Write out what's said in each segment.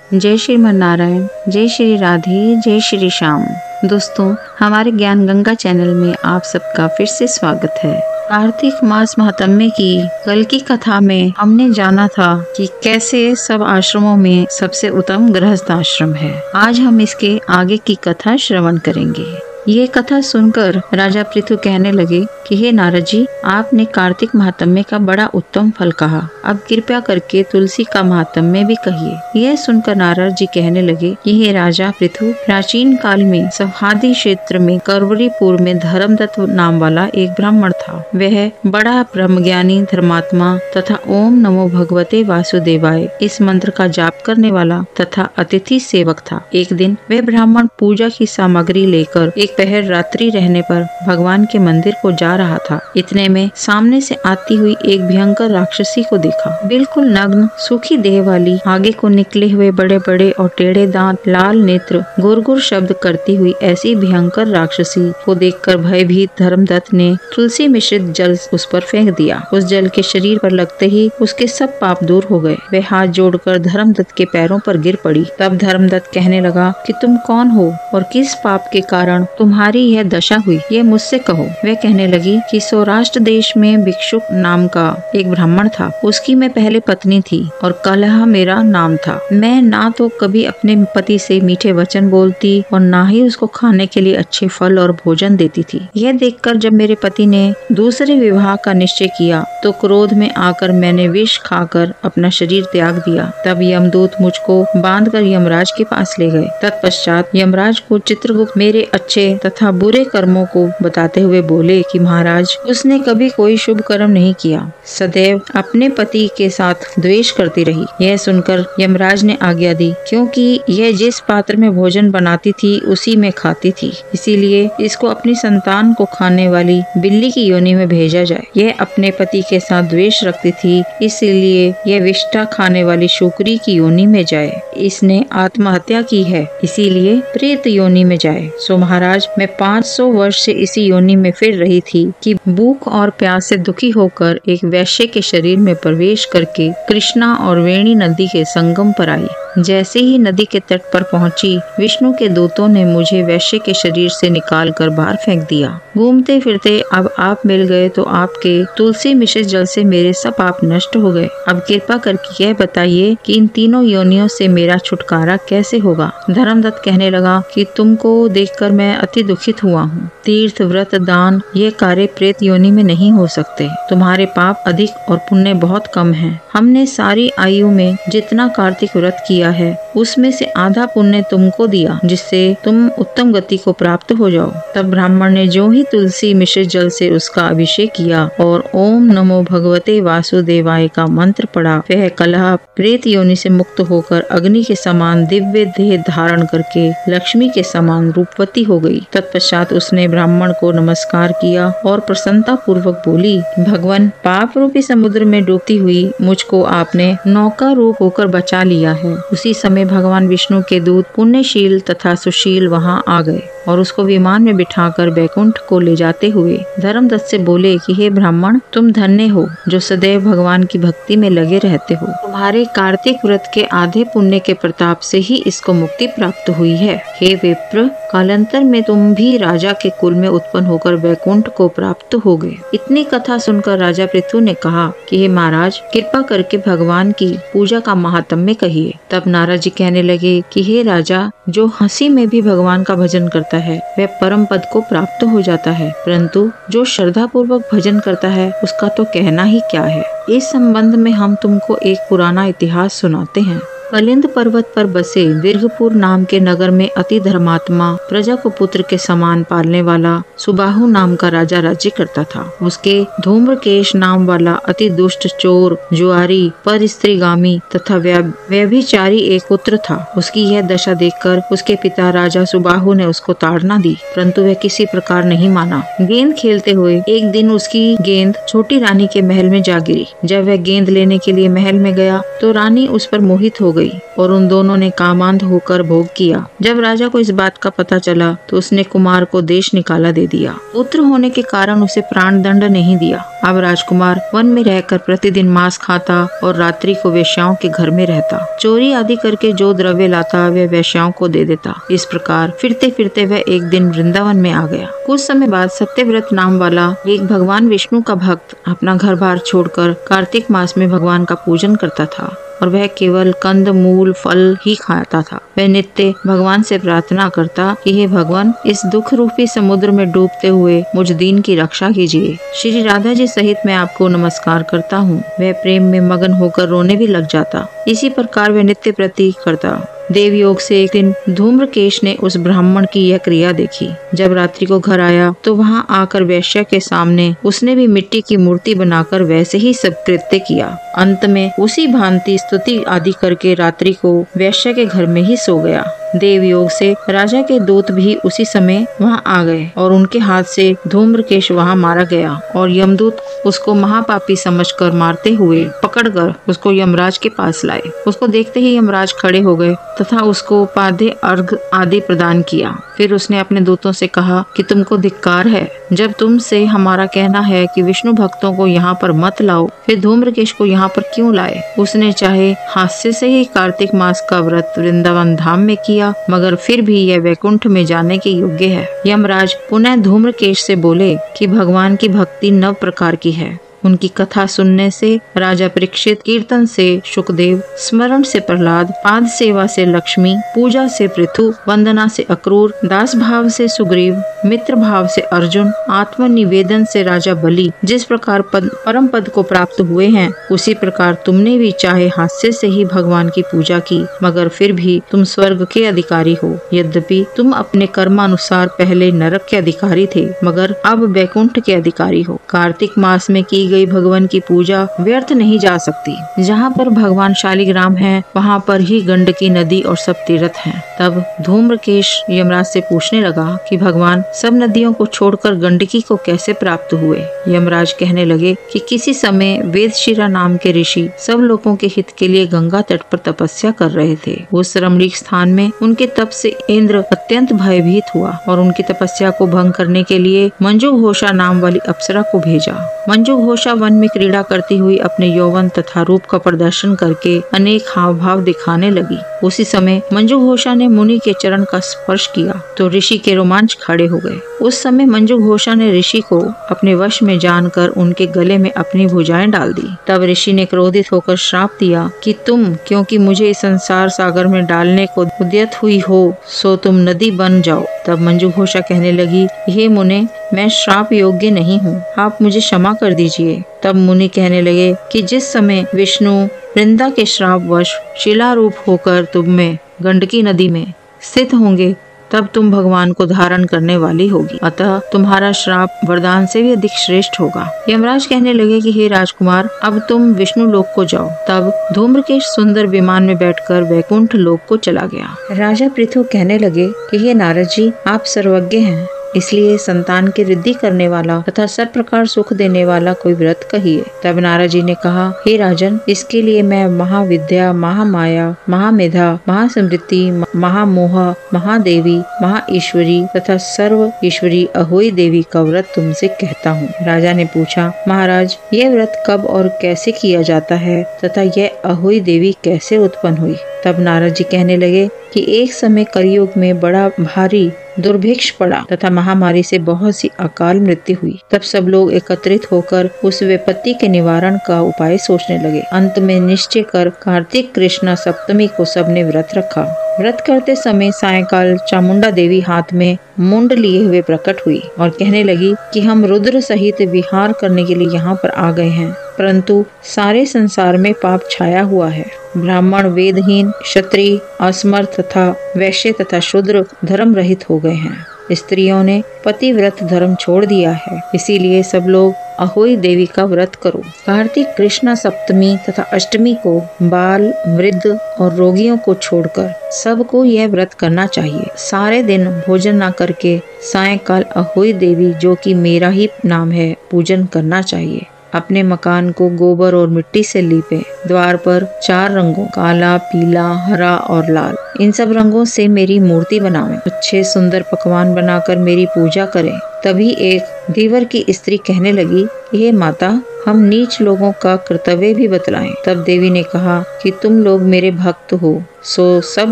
जय श्रीमन नारायण, जय श्री राधे, जय श्री श्याम। दोस्तों, हमारे ज्ञान गंगा चैनल में आप सबका फिर से स्वागत है। कार्तिक मास महात्म्य की कल की कथा में हमने जाना था कि कैसे सब आश्रमों में सबसे उत्तम गृहस्थ आश्रम है। आज हम इसके आगे की कथा श्रवण करेंगे। ये कथा सुनकर राजा पृथु कहने लगे कि हे नारद जी, आपने कार्तिक महात्म्य का बड़ा उत्तम फल कहा, अब कृपया करके तुलसी का महात्म्य भी कहिए। यह सुनकर नारद जी कहने लगे कि हे राजा पृथु, प्राचीन काल में सौहार्दी क्षेत्र में करवरीपुर में धर्मदत्त नाम वाला एक ब्राह्मण था। वह बड़ा ब्रह्मज्ञानी, धर्मात्मा तथा ओम नमो भगवते वासुदेवाय इस मंत्र का जाप करने वाला तथा अतिथि सेवक था। एक दिन वह ब्राह्मण पूजा की सामग्री लेकर एक पहर रात्रि रहने पर भगवान के मंदिर को जा रहा था। इतने में सामने से आती हुई एक भयंकर राक्षसी को देखा। बिल्कुल नग्न, सूखी देह वाली, आगे को निकले हुए बड़े बड़े और टेढ़े दांत, लाल नेत्र, गुर शब्द करती हुई ऐसी भयंकर राक्षसी को देखकर भयभीत धर्मदत्त ने तुलसी मिश्रित जल उस पर फेंक दिया। उस जल के शरीर पर लगते ही उसके सब पाप दूर हो गए। वह हाथ जोड़कर धर्मदत्त के पैरों पर गिर पड़ी। तब धर्मदत्त कहने लगा कि तुम कौन हो और किस पाप के कारण तुम्हारी यह दशा हुई, ये मुझसे कहो। वह कहने लगी कि सौराष्ट्र देश में भिक्षुक नाम का एक ब्राह्मण था। उसकी मैं पहले पत्नी थी और कलह मेरा नाम था। मैं ना तो कभी अपने पति से मीठे वचन बोलती और ना ही उसको खाने के लिए अच्छे फल और भोजन देती थी। यह देखकर जब मेरे पति ने दूसरे विवाह का निश्चय किया तो क्रोध में आकर मैंने विष खाकर अपना शरीर त्याग दिया। तब यमदूत मुझको बांधकर यमराज के पास ले गए। तत्पश्चात यमराज को चित्रगुप्त मेरे अच्छे तथा बुरे कर्मों को बताते हुए बोले कि महाराज, उसने कभी कोई शुभ कर्म नहीं किया, सदैव अपने पति के साथ द्वेष करती रही। यह सुनकर यमराज ने आज्ञा दी, क्योंकि यह जिस पात्र में भोजन बनाती थी उसी में खाती थी, इसीलिए इसको अपनी संतान को खाने वाली बिल्ली की योनि में भेजा जाए। यह अपने पति के साथ द्वेष रखती थी, इसलिए यह विष्ठा खाने वाली शुक्री की योनि में जाए। इसने आत्महत्या की है, इसीलिए प्रेत योनि में जाए। सो महाराज, मैं 500 वर्ष से इसी योनि में फिर रही थी कि भूख और प्यास से दुखी होकर एक वैश्य के शरीर में प्रवेश करके कृष्णा और वेणी नदी के संगम पर आई। जैसे ही नदी के तट पर पहुंची, विष्णु के दूतों ने मुझे वैश्य के शरीर से निकालकर बाहर फेंक दिया। घूमते फिरते अब आप मिल गए तो आपके तुलसी मिश्रित जल से मेरे सब पाप नष्ट हो गए। अब कृपा करके यह बताइए कि इन तीनों योनियों से मेरा छुटकारा कैसे होगा। धर्मदत्त कहने लगा कि तुमको देखकर मैं अति दुखित हुआ हूँ। तीर्थ, व्रत, दान ये कार्य प्रेत योनि में नहीं हो सकते। तुम्हारे पाप अधिक और पुण्य बहुत कम है। हमने सारी आयु में जितना कार्तिक व्रत किया है उसमें से आधा पुण्य तुमको दिया, जिससे तुम उत्तम गति को प्राप्त हो जाओ। तब ब्राह्मण ने जो ही तुलसी मिश्रित जल से उसका अभिषेक किया और ओम नमो भगवते वासुदेवाय का मंत्र पढ़ा, वह कलह प्रेत योनि से मुक्त होकर अग्नि के समान दिव्य देह धारण करके लक्ष्मी के समान रूपवती हो गई। तत्पश्चात उसने ब्राह्मण को नमस्कार किया और प्रसन्नता पूर्वक बोली, भगवान, पाप रूपी समुद्र में डूबती हुई मुझको आपने नौका रूप होकर बचा लिया है। उसी समय भगवान विष्णु के दूत पुण्यशील तथा सुशील वहां आ गए और उसको विमान में बिठाकर बैकुंठ को ले जाते हुए धर्मदत्त से बोले कि हे ब्राह्मण, तुम धन्य हो जो सदैव भगवान की भक्ति में लगे रहते हो। तुम्हारे कार्तिक व्रत के आधे पुण्य के प्रताप से ही इसको मुक्ति प्राप्त हुई है। हे विप्र, कालांतर में तुम भी राजा के कुल में उत्पन्न होकर बैकुंठ को प्राप्त हो गए। इतनी कथा सुनकर राजा पृथु ने कहा कि हे महाराज, कृपा करके भगवान की पूजा का महात्म्य कहिए। तब नारद जी कहने लगे कि हे राजा, जो हंसी में भी भगवान का भजन करता है वह परम पद को प्राप्त हो जाता है, परंतु जो श्रद्धा पूर्वक भजन करता है उसका तो कहना ही क्या है। इस संबंध में हम तुमको एक पुराना इतिहास सुनाते हैं। कलिंद पर्वत पर बसे दीर्घपुर नाम के नगर में अति धर्मात्मा, प्रजा को पुत्र के समान पालने वाला सुबाहु नाम का राजा राज्य करता था। उसके धूम्रकेश नाम वाला अति दुष्ट, चोर, जुआरी, पर स्त्रीगामी तथा व्यभिचारी एक पुत्र था। उसकी यह दशा देखकर उसके पिता राजा सुबाहु ने उसको ताड़ना दी, परंतु वह किसी प्रकार नहीं माना। गेंद खेलते हुए एक दिन उसकी गेंद छोटी रानी के महल में जा गिरी। जब वह गेंद लेने के लिए महल में गया तो रानी उस पर मोहित हो गई। गई और उन दोनों ने कामांध होकर भोग किया। जब राजा को इस बात का पता चला तो उसने कुमार को देश निकाला दे दिया। पुत्र होने के कारण उसे प्राण दंड नहीं दिया। अब राजकुमार वन में रहकर प्रतिदिन मांस खाता और रात्रि को वेश्याओं के घर में रहता। चोरी आदि करके जो द्रव्य लाता वह वेश्याओं को दे देता। इस प्रकार फिरते फिरते वह एक दिन वृंदावन में आ गया। कुछ समय बाद सत्यव्रत नाम वाला एक भगवान विष्णु का भक्त अपना घर बार छोड़कर कार्तिक मास में भगवान का पूजन करता था और वह केवल कंद मूल फल ही खाता था। वह नित्य भगवान से प्रार्थना करता कि हे भगवान, इस दुख रूपी समुद्र में डूबते हुए मुझ दीन की रक्षा कीजिए। श्री राधा जी सहित मैं आपको नमस्कार करता हूँ। वह प्रेम में मगन होकर रोने भी लग जाता। इसी प्रकार वह नित्य प्रति करता। देव योग से एक दिन धूम्रकेश ने उस ब्राह्मण की यह क्रिया देखी। जब रात्रि को घर आया तो वहाँ आकर वैश्य के सामने उसने भी मिट्टी की मूर्ति बनाकर वैसे ही सब कृत्य किया। अंत में उसी भांति स्तुति आदि करके रात्रि को वैश्य के घर में ही सो गया। देव योग से राजा के दूत भी उसी समय वहाँ आ गए और उनके हाथ से धूम्रकेश वहाँ मारा गया और यमदूत उसको महापापी समझकर मारते हुए पकड़कर उसको यमराज के पास लाए। उसको देखते ही यमराज खड़े हो गए तथा उसको पाद्य अर्घ आदि प्रदान किया। फिर उसने अपने दूतों से कहा कि तुमको धिक्कार है, जब तुमसे हमारा कहना है कि विष्णु भक्तों को यहाँ पर मत लाओ, फिर धूम्रकेश को यहाँ पर क्यों लाए? उसने चाहे हास्य से ही कार्तिक मास का व्रत वृंदावन धाम में किया, मगर फिर भी यह वैकुंठ में जाने के योग्य है। यमराज पुनः धूम्रकेश से बोले कि भगवान की भक्ति 9 प्रकार की है। उनकी कथा सुनने से राजा परीक्षित, कीर्तन से शुकदेव, स्मरण से प्रहलाद, पाद सेवा से लक्ष्मी, पूजा से पृथु, वंदना से अक्रूर, दास भाव से सुग्रीव, मित्र भाव से अर्जुन, आत्म निवेदन से राजा बलि जिस प्रकार परम पद को प्राप्त हुए हैं, उसी प्रकार तुमने भी चाहे हास्य से ही भगवान की पूजा की, मगर फिर भी तुम स्वर्ग के अधिकारी हो। यद्यपि तुम अपने कर्मानुसार पहले नरक के अधिकारी थे, मगर अब वैकुंठ के अधिकारी हो। कार्तिक मास में की गई भगवान की पूजा व्यर्थ नहीं जा सकती। जहाँ पर भगवान शालिग्राम है, वहाँ पर ही गंडकी नदी और सब तीर्थ हैं। तब धूम्रकेश यमराज से पूछने लगा कि भगवान सब नदियों को छोड़कर गंडकी को कैसे प्राप्त हुए? यमराज कहने लगे कि किसी समय वेदशिरा नाम के ऋषि सब लोगों के हित के लिए गंगा तट पर तपस्या कर रहे थे। उस रमणीक स्थान में उनके तप से इंद्र अत्यंत भयभीत हुआ और उनकी तपस्या को भंग करने के लिए मंजुघोषा नाम वाली अप्सरा को भेजा। मंजुघोषा वन में क्रीड़ा करती हुई अपने यौवन तथा रूप का प्रदर्शन करके अनेक हाव भाव दिखाने लगी। उसी समय मंजुघोषा ने मुनि के चरण का स्पर्श किया तो ऋषि के रोमांच खड़े हो गए। उस समय मंजुघोषा ने ऋषि को अपने वश में जानकर उनके गले में अपनी भुजाएं डाल दी। तब ऋषि ने क्रोधित होकर श्राप दिया कि तुम क्योंकि मुझे इस संसार सागर में डालने को उद्यत हुई हो, सो तुम नदी बन जाओ। तब मंजुघोषा कहने लगी, हे मुने, मैं श्राप योग्य नहीं हूँ, आप मुझे क्षमा कर दीजिए। तब मुनि कहने लगे कि जिस समय विष्णु वृंदा के श्राप वश शिला रूप होकर तुम में गंडकी नदी में स्थित होंगे, तब तुम भगवान को धारण करने वाली होगी, अतः तुम्हारा श्राप वरदान से भी अधिक श्रेष्ठ होगा। यमराज कहने लगे कि हे राजकुमार, अब तुम विष्णु लोक को जाओ। तब धूम्रकेश सुंदर विमान में बैठकर वैकुंठ लोक को चला गया। राजा पृथु कहने लगे कि हे नारद जी, आप सर्वज्ञ हैं, इसलिए संतान की वृद्धि करने वाला तथा सब प्रकार सुख देने वाला कोई व्रत कहिए। तब नारद जी ने कहा, हे राजन, इसके लिए मैं महाविद्या, महामाया, महामेधा, महासमृद्धि, महामोह, महादेवी, महाईश्वरी तथा सर्व ईश्वरी अहोई देवी का व्रत तुमसे कहता हूँ। राजा ने पूछा, महाराज, यह व्रत कब और कैसे किया जाता है तथा यह अहोई देवी कैसे उत्पन्न हुई? तब नारद जी कहने लगे कि एक समय कलयुग में बड़ा भारी दुर्भिक्ष पड़ा तथा महामारी से बहुत सी अकाल मृत्यु हुई। तब सब लोग एकत्रित होकर उस विपत्ति के निवारण का उपाय सोचने लगे। अंत में निश्चय कर कार्तिक कृष्ण सप्तमी को सबने व्रत रखा। व्रत करते समय सायंकाल चामुंडा देवी हाथ में मुंड लिए हुए प्रकट हुई और कहने लगी कि हम रुद्र सहित विहार करने के लिए यहाँ पर आ गए हैं, परंतु सारे संसार में पाप छाया हुआ है। ब्राह्मण, वेदहीन, क्षत्रिय, असमर्थ तथा वैश्य तथा शूद्र धर्म रहित हो गए हैं। स्त्रियों ने पतिव्रत धर्म छोड़ दिया है, इसीलिए सब लोग अहोई देवी का व्रत करो। कार्तिक कृष्ण सप्तमी तथा अष्टमी को बाल, वृद्ध और रोगियों को छोड़कर सबको यह व्रत करना चाहिए। सारे दिन भोजन न करके सायंकाल अहोई देवी, जो कि मेरा ही नाम है, पूजन करना चाहिए। अपने मकान को गोबर और मिट्टी से लीपे। द्वार पर 4 रंगों काला, पीला, हरा और लाल, इन सब रंगों से मेरी मूर्ति बनावें। अच्छे सुंदर पकवान बनाकर मेरी पूजा करें। तभी एक धीवर की स्त्री कहने लगी, हे माता, हम नीच लोगों का कर्तव्य भी बतलाएं। तब देवी ने कहा कि तुम लोग मेरे भक्त हो, सो सब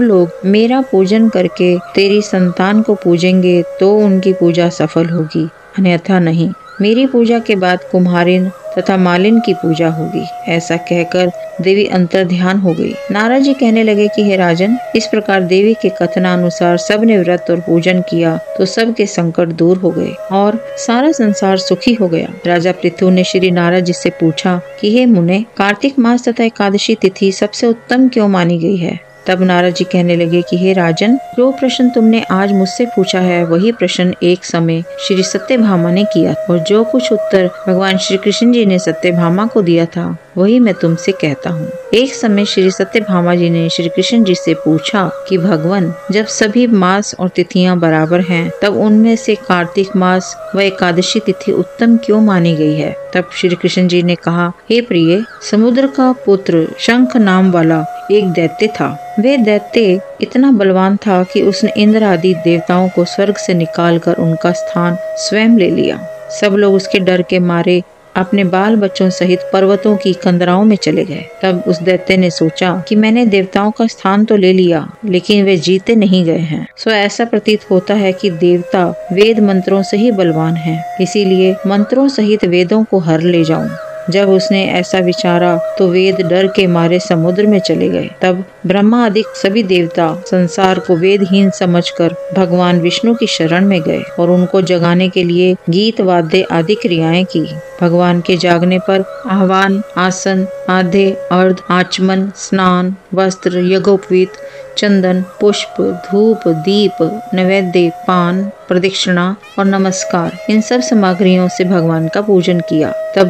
लोग मेरा पूजन करके तेरी संतान को पूजेंगे तो उनकी पूजा सफल होगी, अन्यथा नहीं। मेरी पूजा के बाद कुम्हारिन तथा मालिन की पूजा होगी। ऐसा कहकर देवी अंतर ध्यान हो गई। नारद जी कहने लगे कि हे राजन, इस प्रकार देवी के कथनानुसार सब ने व्रत और पूजन किया तो सब के संकट दूर हो गए और सारा संसार सुखी हो गया। राजा पृथु ने श्री नारद जी से पूछा कि हे मुने, कार्तिक मास तथा एकादशी तिथि सबसे उत्तम क्यों मानी गई है? तब नारद जी कहने लगे कि हे राजन, जो प्रश्न तुमने आज मुझसे पूछा है वही प्रश्न एक समय श्री सत्यभामा ने किया और जो कुछ उत्तर भगवान श्री कृष्ण जी ने सत्यभामा को दिया था वही मैं तुमसे कहता हूँ। एक समय श्री सत्यभामा जी ने श्री कृष्ण जी से पूछा कि भगवान, जब सभी मास और तिथियां बराबर हैं तब उनमें से कार्तिक मास व एकादशी तिथि उत्तम क्यों मानी गई है? तब श्री कृष्ण जी ने कहा, हे प्रिय, समुद्र का पुत्र शंख नाम वाला एक दैत्य था। वह दैत्य इतना बलवान था कि उसने इंद्र आदि देवताओं को स्वर्ग से निकालकर उनका स्थान स्वयं ले लिया। सब लोग उसके डर के मारे अपने बाल बच्चों सहित पर्वतों की कंदराओं में चले गए। तब उस दैत्य ने सोचा कि मैंने देवताओं का स्थान तो ले लिया, लेकिन वे जीते नहीं गए हैं। सो ऐसा प्रतीत होता है कि देवता वेद मंत्रों से ही बलवान हैं, इसीलिए मंत्रों सहित वेदों को हर ले जाऊं। जब उसने ऐसा विचारा तो वेद डर के मारे समुद्र में चले गए। तब ब्रह्मा आदि सभी देवता संसार को वेदहीन समझकर भगवान विष्णु की शरण में गए और उनको जगाने के लिए गीत वाद्य आदि क्रियाएं की। भगवान के जागने पर आह्वान, आसन, आधे, अर्ध, आचमन, स्नान, वस्त्र, यज्ञोपवीत, चंदन, पुष्प, धूप, दीप, नैवेद्य, पान, प्रदक्षिणा और नमस्कार, इन सब सामग्रियों से भगवान का पूजन किया। तब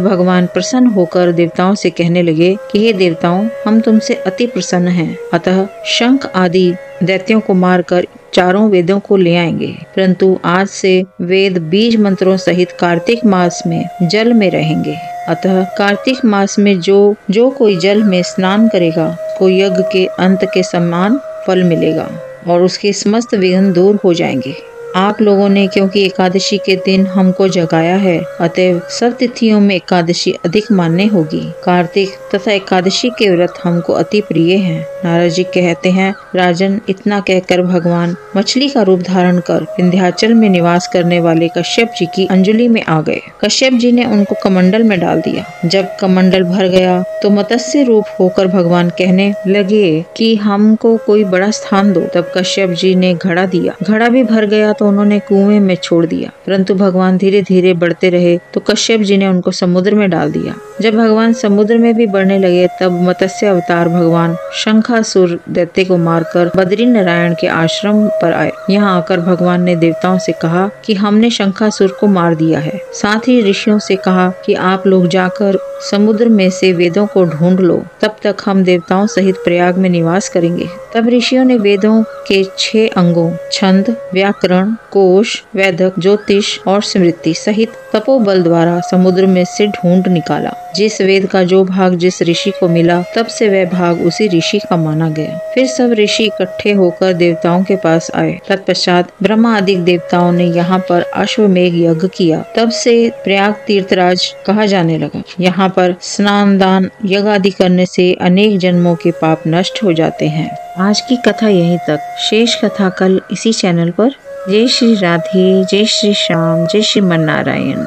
भगवान प्रसन्न होकर देवताओं से कहने लगे कि हे देवताओं, हम तुमसे अति प्रसन्न हैं, अतः शंख आदि दैत्यों को मारकर चारों वेदों को ले आएंगे। परंतु आज से वेद बीज मंत्रों सहित कार्तिक मास में जल में रहेंगे। अतः कार्तिक मास में जो कोई जल में स्नान करेगा को यज्ञ के अंत के समान फल मिलेगा और उसके समस्त विघ्न दूर हो जाएंगे। आप लोगों ने क्योंकि एकादशी के दिन हमको जगाया है, अतः सब तिथियों में एकादशी अधिक मान्य होगी। कार्तिक तथा एकादशी के व्रत हमको अति प्रिय हैं। नारद जी कहते हैं, राजन, इतना कहकर भगवान मछली का रूप धारण कर विंध्याचल में निवास करने वाले कश्यप जी की अंजलि में आ गए। कश्यप जी ने उनको कमंडल में डाल दिया। जब कमंडल भर गया तो मत्स्य रूप होकर भगवान कहने लगे कि हमको कोई बड़ा स्थान दो। तब कश्यप जी ने घड़ा दिया। घड़ा भी भर गया तो उन्होंने कुएं में छोड़ दिया, परंतु भगवान धीरे धीरे बढ़ते रहे तो कश्यप जी ने उनको समुद्र में डाल दिया। जब भगवान समुद्र में भी बढ़ने लगे तब मत्स्य अवतार भगवान शंखासुर दैत्य को मारकर बद्री नारायण के आश्रम पर आए। यहाँ आकर भगवान ने देवताओं से कहा कि हमने शंखासुर को मार दिया है। साथ ही ऋषियों से कहा कि आप लोग जाकर समुद्र में से वेदों को ढूंढ लो, तब तक हम देवताओं सहित प्रयाग में निवास करेंगे। तब ऋषियों ने वेदों के 6 अंगों छंद, व्याकरण, कोश, वैदक, ज्योतिष और स्मृति सहित तपोबल द्वारा समुद्र में से ढूंढ निकाला। जिस वेद का जो भाग जिस ऋषि को मिला, तब से वह भाग उसी ऋषि का माना गया। फिर सब ऋषि इकट्ठे होकर देवताओं के पास आए। तत्पश्चात ब्रह्मा आदि देवताओं ने यहाँ पर अश्वमेघ यज्ञ किया। तब से प्रयाग तीर्थराज कहा जाने लगा। यहाँ पर स्नान, दान, यज्ञ आदि करने से अनेक जन्मों के पाप नष्ट हो जाते हैं। आज की कथा यहीं तक। शेष कथा कल इसी चैनल पर। जय श्री राधे, जय श्री श्याम, जय श्रीमन नारायण।